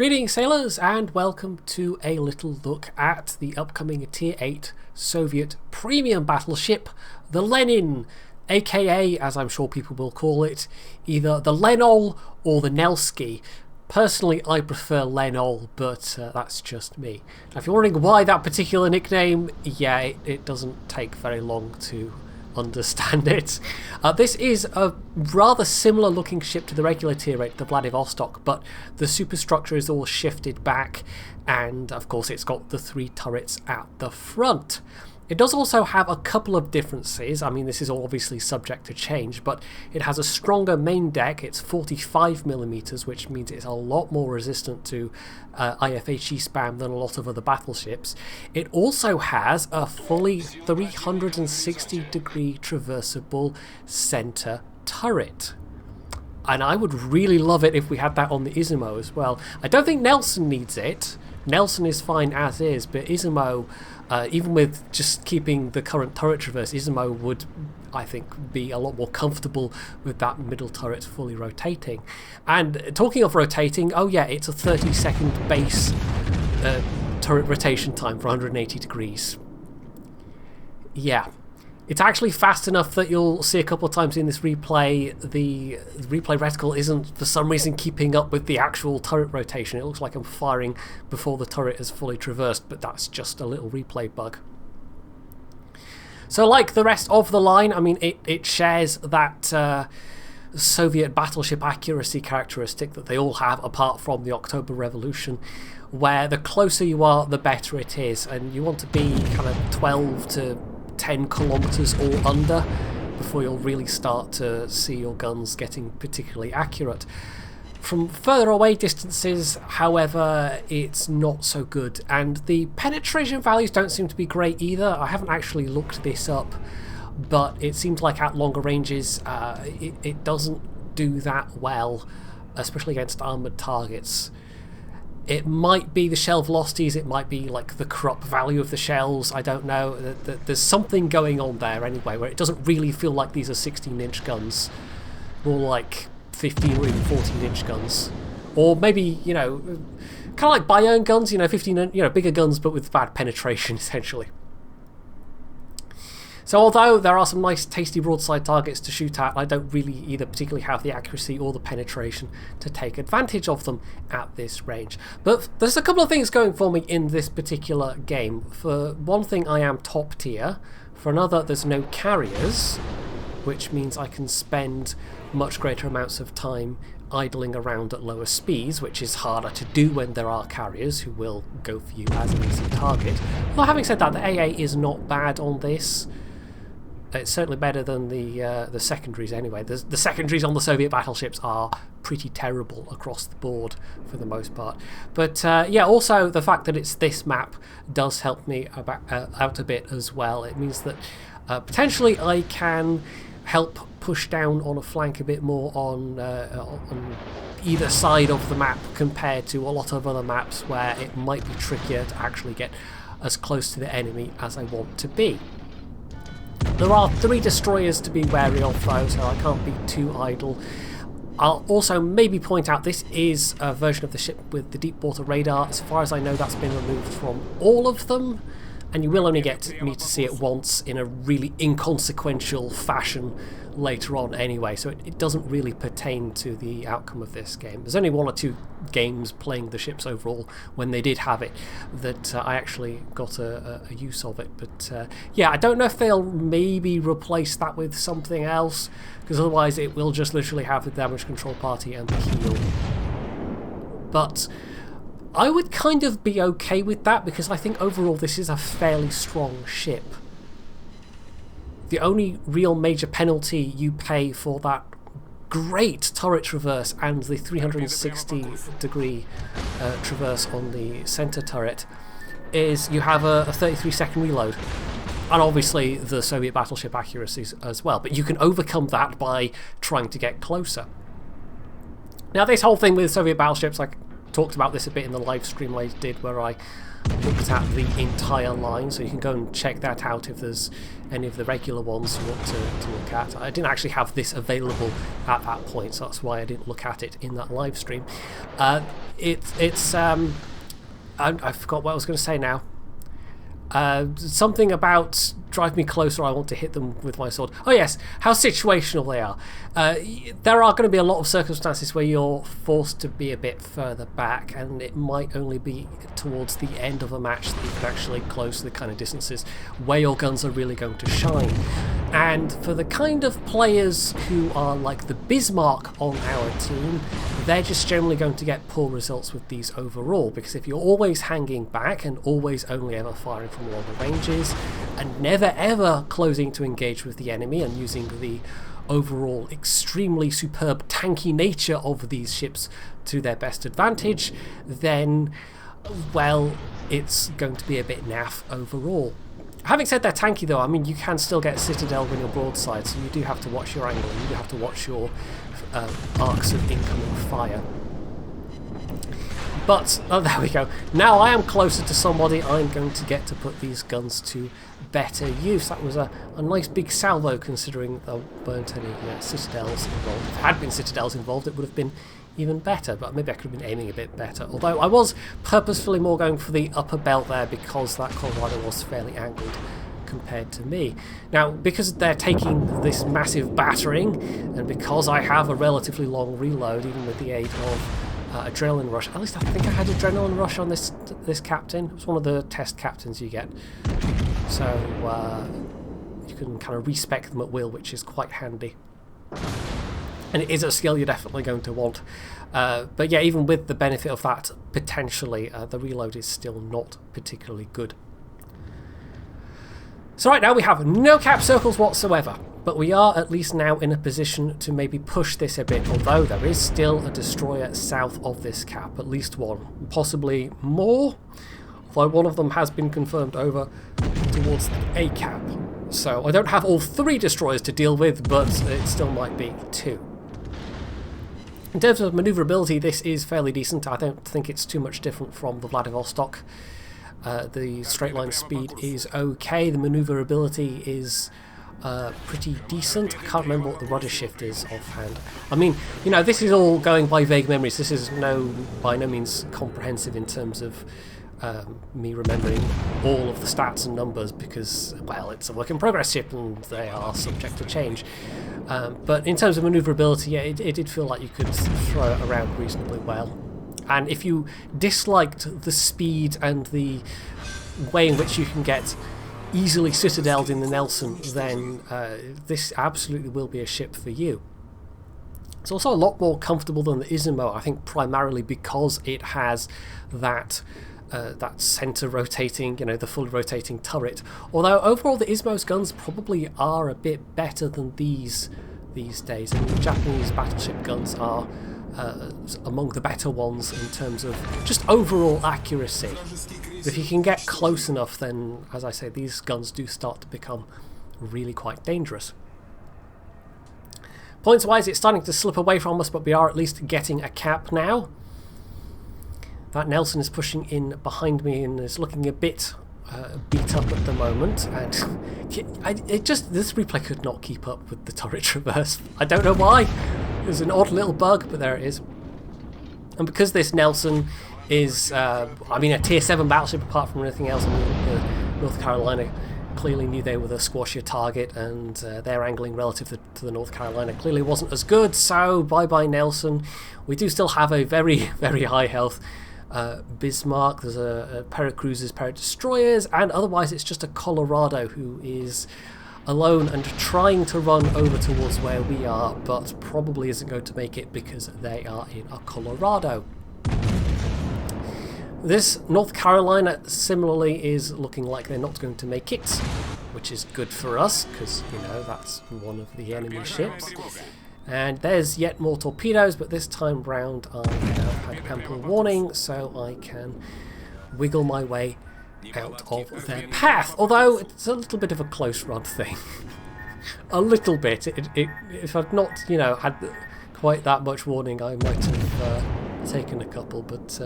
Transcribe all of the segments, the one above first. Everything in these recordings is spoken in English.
Greetings sailors and welcome to a little look at the upcoming Tier 8 Soviet premium battleship, the Lenin, aka, as I'm sure people will call it, either the Lenol or the Nelsky. Personally, I prefer Lenol, but that's just me. Now, if you're wondering why that particular nickname, yeah, it doesn't take very long to understand it. This is a rather similar looking ship to the regular Tier 8, the Vladivostok, but the superstructure is all shifted back, and of course it's got the 3 turrets at the front. It does also have a couple of differences. I mean, this is all obviously subject to change, but it has a stronger main deck. It's 45mm, which means it's a lot more resistant to IFHE spam than a lot of other battleships. It also has a fully 360-degree traversable center turret. And I would really love it if we had that on the Izumo as well. I don't think Nelson needs it. Nelson is fine as is, but Izumo, even with just keeping the current turret traverse, Izumo would, I think, be a lot more comfortable with that middle turret fully rotating. And talking of rotating, oh yeah, it's a 30-second base turret rotation time for 180 degrees. Yeah. It's actually fast enough that you'll see a couple of times in this replay, the replay reticle isn't for some reason keeping up with the actual turret rotation. It looks like I'm firing before the turret has fully traversed, but that's just a little replay bug. So like the rest of the line, I mean, it shares that Soviet battleship accuracy characteristic that they all have apart from the October Revolution, where the closer you are, the better it is, and you want to be kind of 12 to 10 kilometers or under before you'll really start to see your guns getting particularly accurate. From further away distances, however, it's not so good, and the penetration values don't seem to be great either. I haven't actually looked this up, but it seems like at longer ranges it doesn't do that well, especially against armoured targets. It might be the shell velocities, it might be like the corrupt value of the shells, I don't know. There's something going on there anyway, where it doesn't really feel like these are 16-inch guns, more like 15 or even 14-inch guns. Or maybe, you know, kind of like Bayern guns, you know, 15, you know, bigger guns but with bad penetration, essentially. So although there are some nice tasty broadside targets to shoot at, I don't really either particularly have the accuracy or the penetration to take advantage of them at this range. But there's a couple of things going for me in this particular game. For one thing, I am top tier. For another, there's no carriers, which means I can spend much greater amounts of time idling around at lower speeds, which is harder to do when there are carriers who will go for you as an easy target. Well, having said that, the AA is not bad on this. It's certainly better than the secondaries anyway. The secondaries on the Soviet battleships are pretty terrible across the board for the most part. But yeah, also the fact that it's this map does help me out a bit as well. It means that potentially I can help push down on a flank a bit more on either side of the map compared to a lot of other maps where it might be trickier to actually get as close to the enemy as I want to be. There are 3 destroyers to be wary of though, so I can't be too idle. I'll also maybe point out this is a version of the ship with the deep water radar. As far as I know, that's been removed from all of them, and you will only get me to see it once in a really inconsequential fashion later on anyway, so it doesn't really pertain to the outcome of this game. There's only 1 or 2 games playing the ships overall when they did have it that I actually got a use of it, but yeah, I don't know if they'll maybe replace that with something else, because otherwise it will just literally have the damage control party and the heal. But I would kind of be okay with that, because I think overall this is a fairly strong ship. The only real major penalty you pay for that great turret traverse and the 360-degree traverse on the center turret is you have a 33-second reload. And obviously the Soviet battleship accuracies as well, but you can overcome that by trying to get closer. Now this whole thing with Soviet battleships, I talked about this a bit in the live stream I did where I looked at the entire line, so you can go and check that out if there's any of the regular ones you want to look at. I didn't actually have this available at that point, so that's why I didn't look at it in that live stream. I forgot what I was going to say now. Something about drive me closer, I want to hit them with my sword. Oh yes, how situational they are. There are going to be a lot of circumstances where you're forced to be a bit further back, and it might only be towards the end of a match that you can actually close the kind of distances where your guns are really going to shine. And for the kind of players who are like the Bismarck on our team, they're just generally going to get poor results with these overall, because if you're always hanging back and always only ever firing from longer ranges and never ever closing to engage with the enemy and using the overall extremely superb tanky nature of these ships to their best advantage, then, well, it's going to be a bit naff overall. Having said they're tanky though, I mean, you can still get citadel when you're broadside, so you do have to watch your angle, you do have to watch your arcs of incoming fire. But, oh, there we go. Now I am closer to somebody, I'm going to get to put these guns to better use. That was a nice big salvo, considering there weren't any citadels involved. If there had been citadels involved, it would have been even better, but maybe I could have been aiming a bit better. Although I was purposefully more going for the upper belt there, because that Colorado was fairly angled compared to me. Now, because they're taking this massive battering, and because I have a relatively long reload, even with the aid of adrenaline rush. At least I think I had adrenaline rush on this captain. It was one of the test captains you get, so you can kind of respec them at will, which is quite handy. And it is a skill you're definitely going to want. But yeah, even with the benefit of that, potentially the reload is still not particularly good. So right now we have no cap circles whatsoever, but we are at least now in a position to maybe push this a bit, although there is still a destroyer south of this cap, at least one, possibly more, although one of them has been confirmed over towards the A cap. So I don't have all three destroyers to deal with, but it still might be two. In terms of maneuverability, this is fairly decent. I don't think it's too much different from the Vladivostok. The straight line speed is okay, the maneuverability is pretty decent. I can't remember what the rudder shift is offhand. I mean, you know, this is all going by vague memories. This is by no means comprehensive in terms of me remembering all of the stats and numbers, because, well, it's a work in progress ship and they are subject to change. But in terms of maneuverability, yeah, it did feel like you could throw it around reasonably well. And if you disliked the speed and the way in which you can get easily citadeled in the Nelson, then this absolutely will be a ship for you. It's also a lot more comfortable than the Izumo, I think primarily because it has that center rotating, you know, the fully rotating turret. Although overall the Izumo's guns probably are a bit better than these days, and the Japanese battleship guns are among the better ones in terms of just overall accuracy. If you can get close enough, then, as I say, these guns do start to become really quite dangerous. Points wise, it's starting to slip away from us, but we are at least getting a cap now. That Nelson is pushing in behind me and is looking a bit beat up at the moment, and this replay could not keep up with the turret traverse. I don't know why. There's an odd little bug, but there it is. And because this Nelson is, I mean, a tier 7 battleship apart from anything else, I mean, North Carolina clearly knew they were the squashier target, and their angling relative to the North Carolina clearly wasn't as good, so bye-bye Nelson. We do still have a very, very high health Bismarck. There's a pair of cruisers, pair of destroyers, and otherwise it's just a Colorado who is alone and trying to run over towards where we are, but probably isn't going to make it because they are in a Colorado. This North Carolina similarly is looking like they're not going to make it, which is good for us because, you know, that's one of the enemy ships. And there's yet more torpedoes, but this time round I have had ample warning, so I can wiggle my way out of their path. Although it's a little bit of a close run thing. A little bit. If I'd not, you know, had quite that much warning, I might have taken a couple, but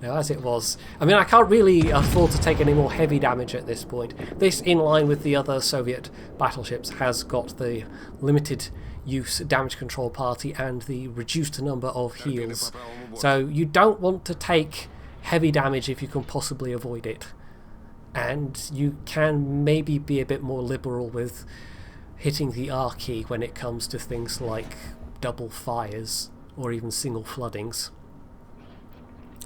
As it was. I mean, I can't really afford to take any more heavy damage at this point. This, in line with the other Soviet battleships, has got the limited use damage control party and the reduced number of heals. So you don't want to take heavy damage if you can possibly avoid it. And you can maybe be a bit more liberal with hitting the R key when it comes to things like double fires or even single floodings.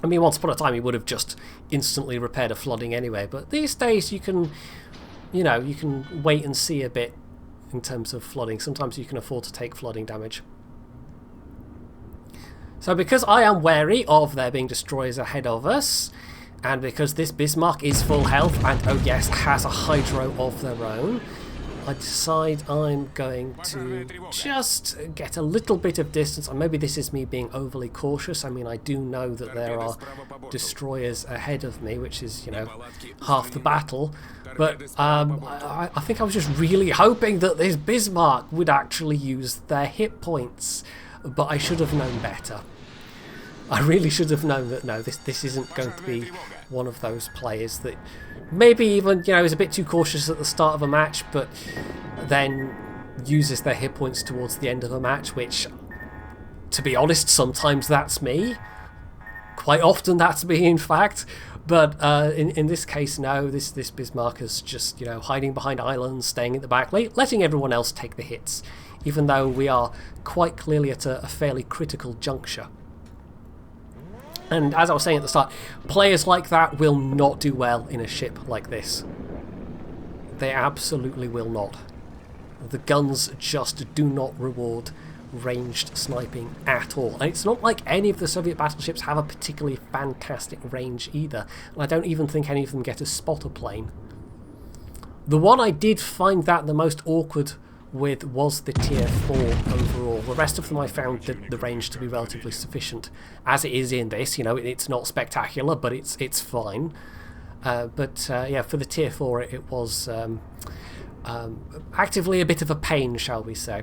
I mean, once upon a time you would have just instantly repaired a flooding anyway, but these days you can, you know, you can wait and see a bit in terms of flooding. Sometimes you can afford to take flooding damage. So because I am wary of there being destroyers ahead of us, and because this Bismarck is full health and, oh yes, has a hydro of their own, I decide I'm going to just get a little bit of distance, and maybe this is me being overly cautious. I mean, I do know that there are destroyers ahead of me, which is, you know, half the battle, but I think I was just really hoping that this Bismarck would actually use their hit points, but I should have known better. I really should have known that, no, this isn't going to be one of those players that maybe even, you know, is a bit too cautious at the start of a match, but then uses their hit points towards the end of a match, which, to be honest, sometimes that's me. Quite often that's me, in fact. But in this case, no, this Bismarck is just, you know, hiding behind islands, staying at the back, letting everyone else take the hits, even though we are quite clearly at a fairly critical juncture. And as I was saying at the start, players like that will not do well in a ship like this. They absolutely will not. The guns just do not reward ranged sniping at all. And it's not like any of the Soviet battleships have a particularly fantastic range either. And I don't even think any of them get a spotter plane. The one I did find that the most awkward with was the tier 4 overall. The rest of them I found the range to be relatively sufficient, as it is in this. You know, it's not spectacular, but it's fine. Yeah, for the tier 4 it was actively a bit of a pain, shall we say.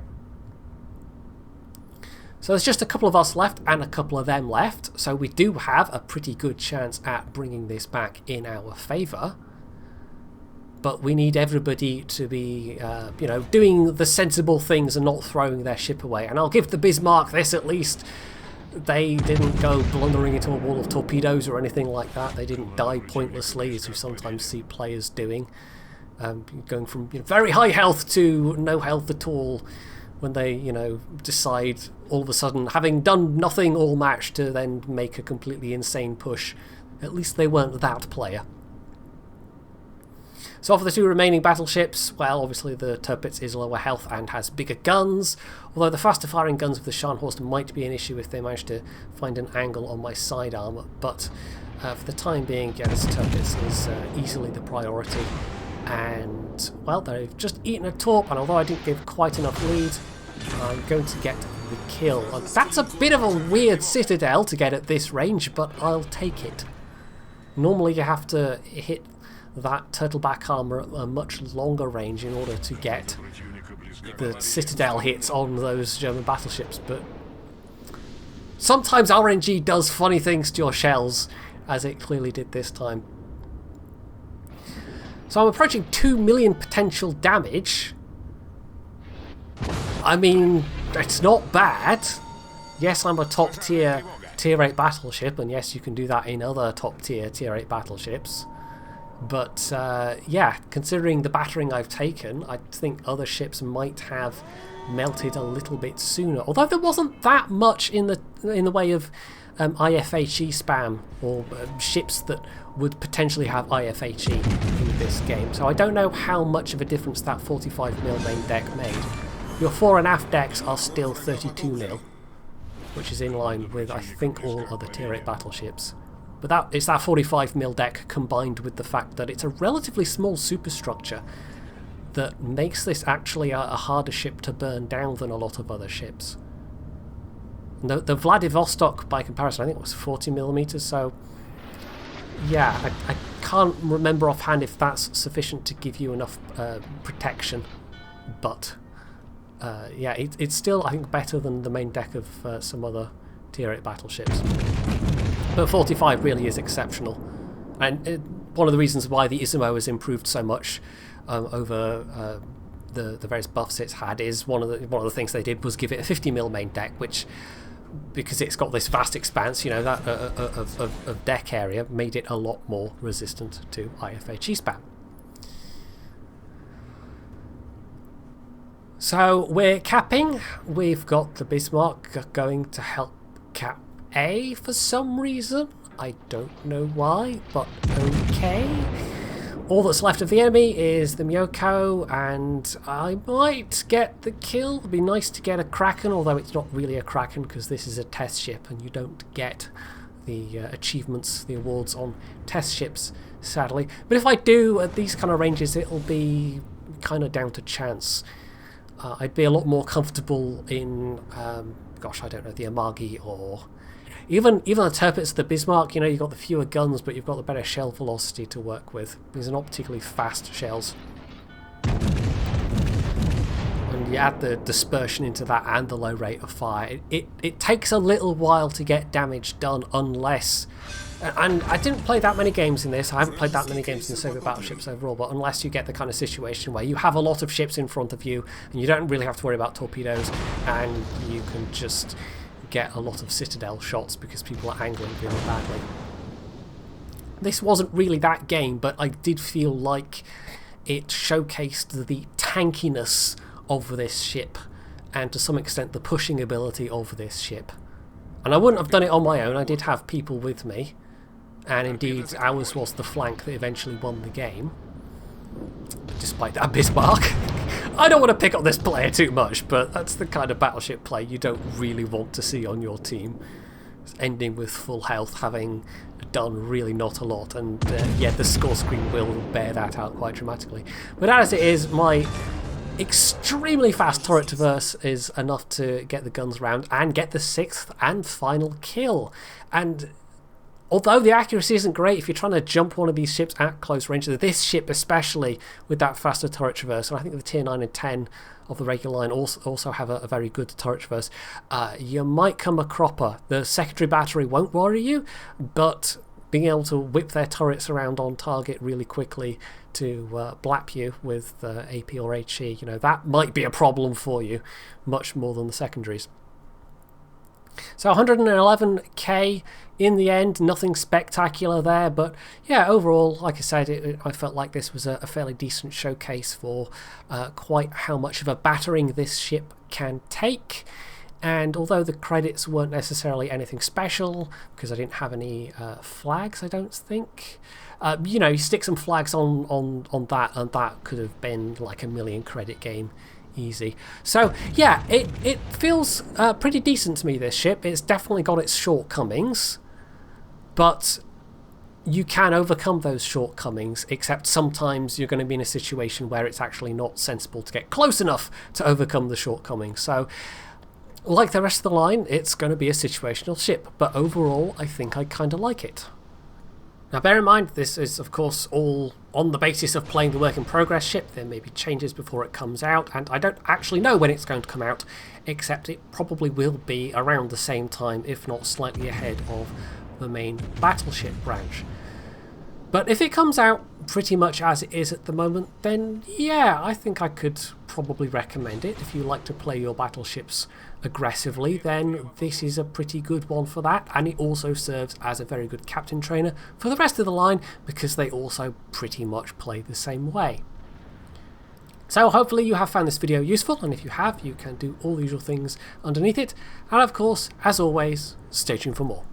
So there's just a couple of us left and a couple of them left, so we do have a pretty good chance at bringing this back in our favour. But we need everybody to be, you know, doing the sensible things and not throwing their ship away. And I'll give the Bismarck this at least. They didn't go blundering into a wall of torpedoes or anything like that. They didn't die pointlessly, as we sometimes see players doing. Going from, you know, very high health to no health at all when they, you know, decide all of a sudden, having done nothing all match, to then make a completely insane push. At least they weren't that player. So for the two remaining battleships, well, obviously the Tirpitz is lower health and has bigger guns, although the faster firing guns of the Scharnhorst might be an issue if they manage to find an angle on my sidearm, but for the time being, yeah, this Tirpitz is easily the priority. And, well, they've just eaten a torp, and although I didn't give quite enough lead, I'm going to get the kill. That's a bit of a weird citadel to get at this range, but I'll take it. Normally you have to hit that turtleback armor at a much longer range in order to get the citadel hits on those German battleships, but sometimes RNG does funny things to your shells, as it clearly did this time. So I'm approaching 2 million potential damage. I mean, it's not bad. Yes, I'm a top tier tier 8 battleship, and yes, you can do that in other top tier tier 8 battleships. But yeah, considering the battering I've taken, I think other ships might have melted a little bit sooner. Although there wasn't that much in the way of IFHE spam, or ships that would potentially have IFHE in this game. So I don't know how much of a difference that 45mm main deck made. Your fore and aft decks are still 32mm, which is in line with, I think, all other tier 8 battleships. But it's that 45mm deck combined with the fact that it's a relatively small superstructure that makes this actually a harder ship to burn down than a lot of other ships. The Vladivostok, by comparison, I think it was 40mm, so yeah, I can't remember offhand if that's sufficient to give you enough protection, but yeah, it's still, I think, better than the main deck of some other tier 8 battleships. But 45 really is exceptional, and one of the reasons why the Izumo has improved so much over the various buffs it's had is one of the things they did was give it a 50mm main deck, which, because it's got this vast expanse, you know, that of deck area, made it a lot more resistant to IFHE spam. So we're capping. We've got the Bismarck going to help cap A for some reason. I don't know why, but okay. All that's left of the enemy is the Myoko, and I might get the kill. It'd be nice to get a Kraken, although it's not really a Kraken because this is a test ship and you don't get the achievements, the awards on test ships, sadly. But if I do at these kind of ranges, it'll be kind of down to chance. I'd be a lot more comfortable in, gosh, I don't know, the Amagi or even the Tirpitz, the Bismarck. You know, you've got the fewer guns, but you've got the better shell velocity to work with. These are not particularly fast shells. And you add the dispersion into that and the low rate of fire. It takes a little while to get damage done unless... And I didn't play that many games in this. I haven't played that many games in Soviet battleships overall, but unless you get the kind of situation where you have a lot of ships in front of you and you don't really have to worry about torpedoes, and you can just get a lot of citadel shots because people are angling really badly. This wasn't really that game, but I did feel like it showcased the tankiness of this ship and to some extent the pushing ability of this ship. And I wouldn't have done it on my own. I did have people with me. And indeed, ours was the flank that eventually won the game, despite that Bismarck. I don't want to pick on this player too much, but that's the kind of battleship play you don't really want to see on your team. It's ending with full health, having done really not a lot, and yeah, the score screen will bear that out quite dramatically. But as it is, my extremely fast turret traverse is enough to get the guns round and get the 6th and final kill. And although the accuracy isn't great if you're trying to jump one of these ships at close range, this ship especially with that faster turret traverse, and I think the tier 9 and 10 of the regular line also have a very good turret traverse, you might come a cropper. The secondary battery won't worry you, but being able to whip their turrets around on target really quickly to blap you with AP or HE, you know, that might be a problem for you, much more than the secondaries. So 111k in the end, nothing spectacular there, but yeah, overall, like I said, I felt like this was a fairly decent showcase for quite how much of a battering this ship can take. And although the credits weren't necessarily anything special, because I didn't have any flags, I don't think, you know, you stick some flags on that, and that could have been like a 1,000,000 credit game. Easy. So yeah, it feels pretty decent to me, this ship. It's definitely got its shortcomings, but you can overcome those shortcomings, except sometimes you're going to be in a situation where it's actually not sensible to get close enough to overcome the shortcomings. So like the rest of the line, it's going to be a situational ship, but overall I think I kind of like it. Now bear in mind, this is of course all on the basis of playing the work in progress ship. There may be changes before it comes out, and I don't actually know when it's going to come out, except it probably will be around the same time, if not slightly ahead of the main battleship branch. But if it comes out pretty much as it is at the moment, then yeah, I think I could probably recommend it. If you like to play your battleships aggressively, then this is a pretty good one for that, and it also serves as a very good captain trainer for the rest of the line, because they also pretty much play the same way. So hopefully you have found this video useful, and if you have, you can do all the usual things underneath it, and of course, as always, stay tuned for more.